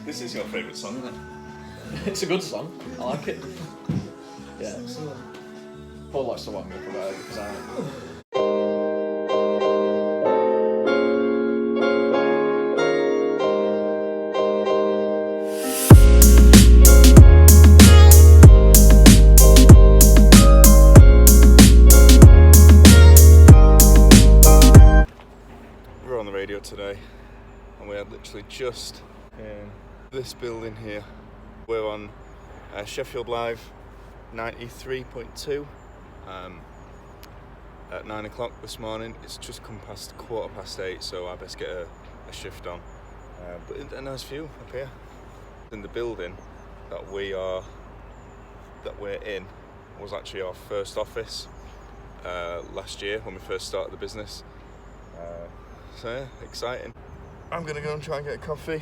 This is your favourite song, isn't it? It's a good song. I like it. Yeah. Paul likes the one we provide because We're on the radio today, and we're literally just in this building here. We're on Sheffield Live 93.2 at 9 o'clock this morning. It's just come past 8:15, so I best get a shift on. But a nice view up here. In the building that we're in was actually our first office last year when we first started the business. So yeah, exciting. I'm gonna go and try and get a coffee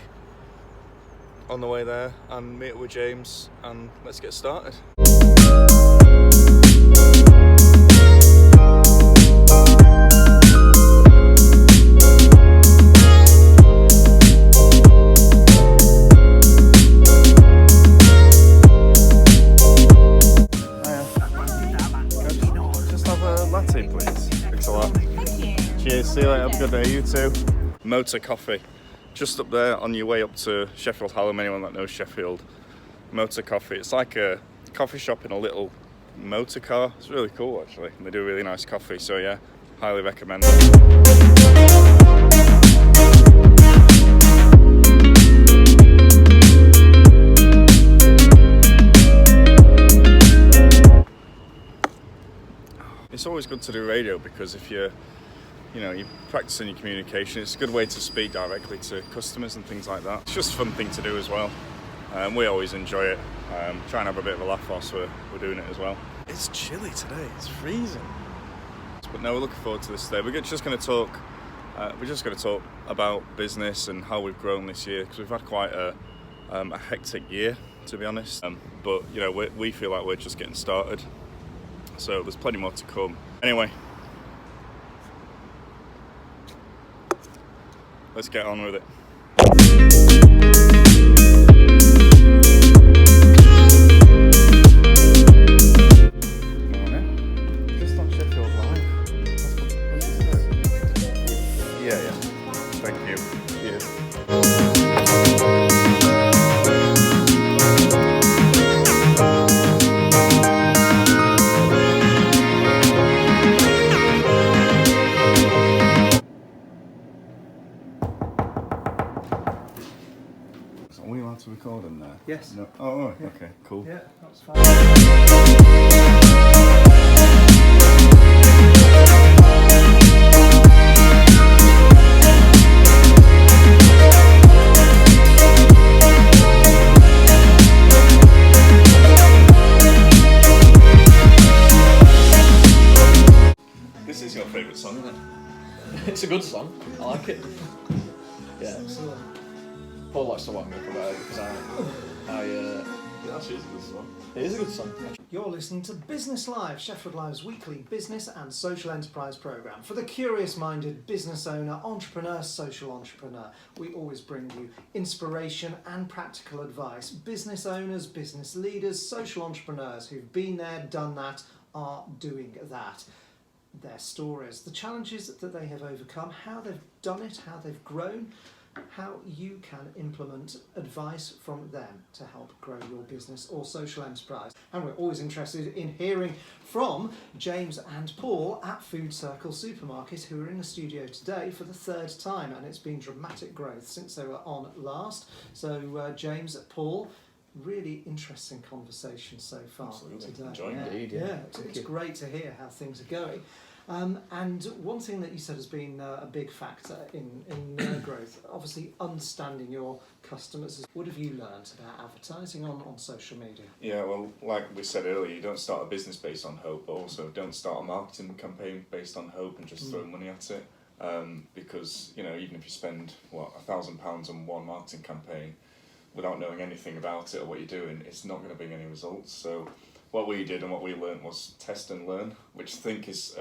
on the way there and meet up with James, and let's get started. Just have a latte, please. Thanks a lot. Thank you. Cheers, see you later, have a good day, you too. Motor Coffee, just up there on your way up to Sheffield Hallam, anyone that knows Sheffield. Motor Coffee, it's like a coffee shop in a little motor car. It's really cool actually, and they do really nice coffee, so yeah, highly recommend it. It's always good to do radio because if you're practicing your communication, it's a good way to speak directly to customers and things like that. It's just a fun thing to do as well. We always enjoy it. Try and have a bit of a laugh whilst we're doing it as well. It's chilly today, it's freezing. But no, we're looking forward to this today. We're just going to talk about business and how we've grown this year, because we've had quite a hectic year, to be honest. But we feel like we're just getting started. So there's plenty more to come. Anyway, let's get on with it. Just on Sheffield Live. Yeah. Thank you. Cheers. Are we allowed to record in there? Yes. No. Oh, right. Yeah. Okay, cool. Yeah, that's fine. This is your favourite song, isn't it? It's a good song. I like it. Yeah. Paul likes the one we provide because Yeah, actually, it's a good song. it is a good song. You're listening to Business Live, Sheffield Live's weekly business and social enterprise programme. For the curious-minded business owner, entrepreneur, social entrepreneur, we always bring you inspiration and practical advice. Business owners, business leaders, social entrepreneurs who've been there, done that, are doing that. Their stories, the challenges that they have overcome, how they've done it, how they've grown, how you can implement advice from them to help grow your business or social enterprise. And we're always interested in hearing from James and Paul at Food Circle Supermarket, who are in the studio today for the third time, and it's been dramatic growth since they were on last. So James, Paul, really interesting conversation so far. Absolutely. Today. Enjoying it. Indeed, Yeah, Thank it's you. great to hear how things are going. And one thing that you said has been a big factor in growth, obviously understanding your customers. What have you learned about advertising on social media? Yeah, well, like we said earlier, you don't start a business based on hope, but also don't start a marketing campaign based on hope and just throw money at it. Because, even if you spend, £1,000 on one marketing campaign without knowing anything about it or what you're doing, it's not going to bring any results. So what we did and what we learned was test and learn, which I think is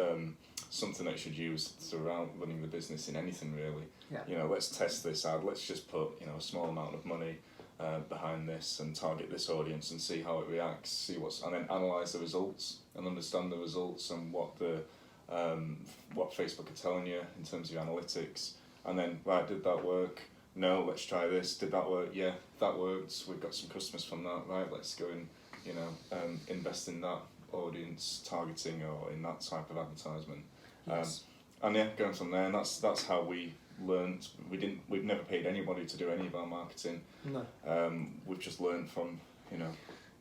something that you should use throughout running the business in anything really. Yeah. Let's test this out. Let's just put a small amount of money behind this and target this audience and see how it reacts, and then analyse the results and understand the results and what Facebook are telling you in terms of your analytics, and then, right, did that work? No, let's try this. Did that work? Yeah, that worked. We've got some customers from that. Right, let's go and invest in that audience targeting or in that type of advertisement. Yes. And yeah, going from there, and that's how we learned. We've never paid anybody to do any of our marketing. No. We've just learned from day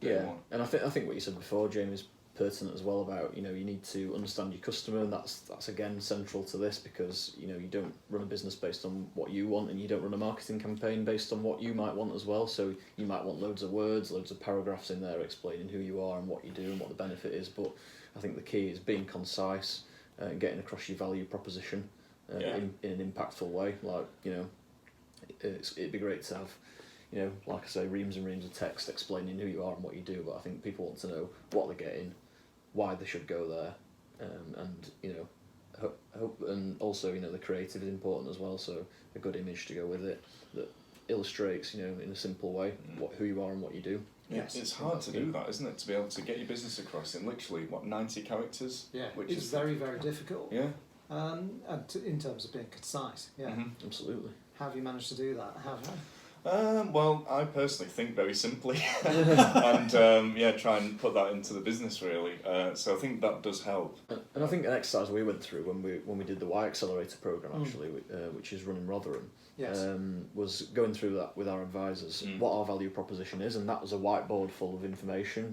Yeah, one. and I think what you said before, Jamie, is pertinent as well about you need to understand your customer, and that's again central to this, because you don't run a business based on what you want, and you don't run a marketing campaign based on what you might want as well. So you might want loads of words, loads of paragraphs in there explaining who you are and what you do and what the benefit is, but I think the key is being concise and getting across your value proposition in an impactful way. Like it'd be great to have like I say, reams and reams of text explaining who you are and what you do, but I think people want to know what they're getting, why they should go there, and hope, and also the creative is important as well. So a good image to go with it that illustrates in a simple way who you are and what you do. Yes. It's hard to do that, isn't it? To be able to get your business across in literally 90 characters. Yeah, which it's is very, very difficult. Yeah. And in terms of being concise. Yeah. Mm-hmm. Absolutely. How have you managed to do that? Well, I personally think very simply, and try and put that into the business really. So I think that does help. And I think an exercise we went through when we did the Y Accelerator program actually, which is run in Rotherham, was going through that with our advisors, what our value proposition is, and that was a whiteboard full of information.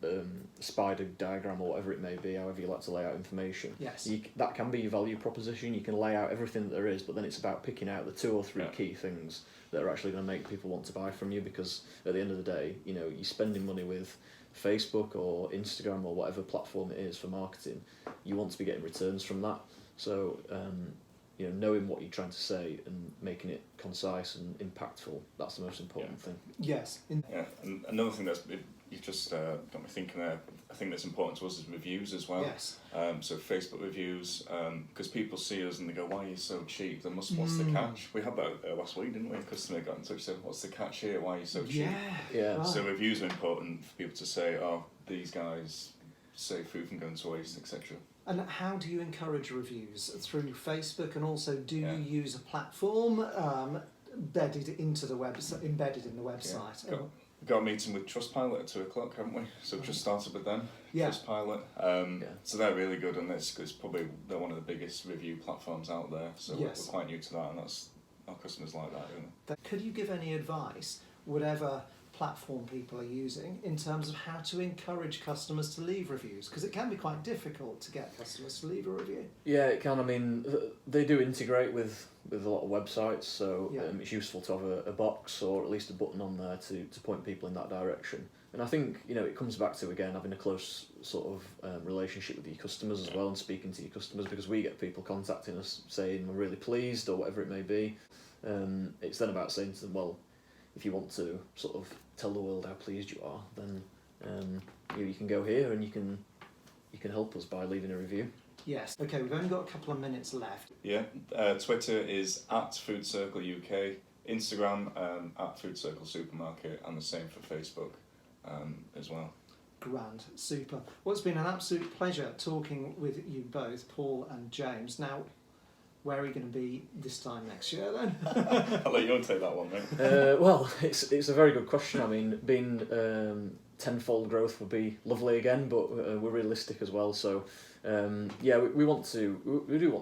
A spider diagram or whatever it may be, however you like to lay out information. Yes. That can be your value proposition. You can lay out everything that there is, but then it's about picking out the 2 or 3 key things that are actually going to make people want to buy from you, because at the end of the day, you're spending money with Facebook or Instagram or whatever platform it is for marketing. You want to be getting returns from that. So, knowing what you're trying to say and making it concise and impactful, that's the most important thing. Yes. And another thing you've just got me thinking there, I think that's important to us is reviews as well. Yes. So Facebook reviews, because people see us and they go, why are you so cheap? What's the catch? We had that last week, didn't we? A customer got in touch and said, what's the catch here? Why are you so cheap? Yeah. Right. So reviews are important for people to say, oh, these guys save food from going to waste, etc. And how do you encourage reviews? Through Facebook, and also do you use a platform embedded in the website? Yeah. Got a meeting with Trustpilot at 2:00, haven't we? So we've just started with them. Yeah. Trustpilot. So they're really good, and it's probably they're one of the biggest review platforms out there. So we're quite new to that, and that's our customers like that, isn't it? Could you give any advice, whatever platform people are using, in terms of how to encourage customers to leave reviews? Because it can be quite difficult to get customers to leave a review. Yeah, it can. I mean, they do integrate with a lot of websites, so it's useful to have a box or at least a button on there to point people in that direction. And I think it comes back to again having a close sort of relationship with your customers as well, and speaking to your customers, because we get people contacting us saying we're really pleased or whatever it may be. It's then about saying to them, well, if you want to sort of tell the world how pleased you are, then you can go here and you can help us by leaving a review. Yes. Okay, we've only got a couple of minutes left. Yeah. Twitter is @FoodCircleUK, Instagram @FoodCircleSupermarket, and the same for Facebook as well. Grand, super. Well, it's been an absolute pleasure talking with you both, Paul and James. Now, where are you going to be this time next year then? I'll let you take that one, mate. Well, it's a very good question. I mean, being tenfold growth would be lovely again, but we're realistic as well. So, we do want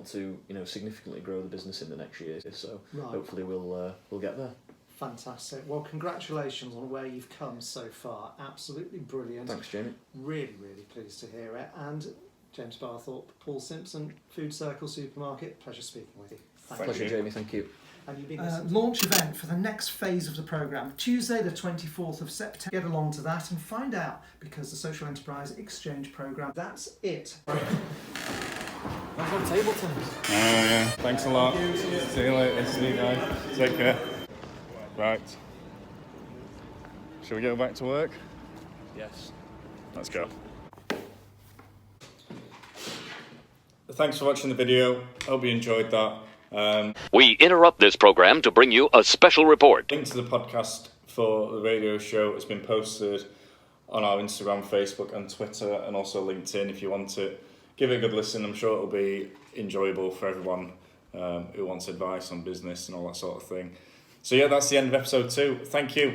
to significantly grow the business in the next year. So hopefully we'll get there. Fantastic. Well, congratulations on where you've come so far. Absolutely brilliant. Thanks, Jamie. Really, really pleased to hear it. And James Barthorpe, Paul Simpson, Food Circle Supermarket, pleasure speaking with you. Pleasure, Jamie, thank you. And you've been launch event for the next phase of the programme, Tuesday the 24th of September. Get along to that and find out, because the Social Enterprise Exchange Programme, that's it. Let's have table tennis. Oh yeah, thanks a lot. See you later. See you guys. Take care. Right. Shall we go back to work? Yes. Let's go. Thanks for watching the video. Hope you enjoyed that. We interrupt this program to bring you a special report. Link to the podcast for the radio show has been posted on our Instagram, Facebook and Twitter, and also LinkedIn. If you want to give it a good listen, I'm sure it'll be enjoyable for everyone who wants advice on business and all that sort of thing. So yeah, that's the end of episode 2. Thank you.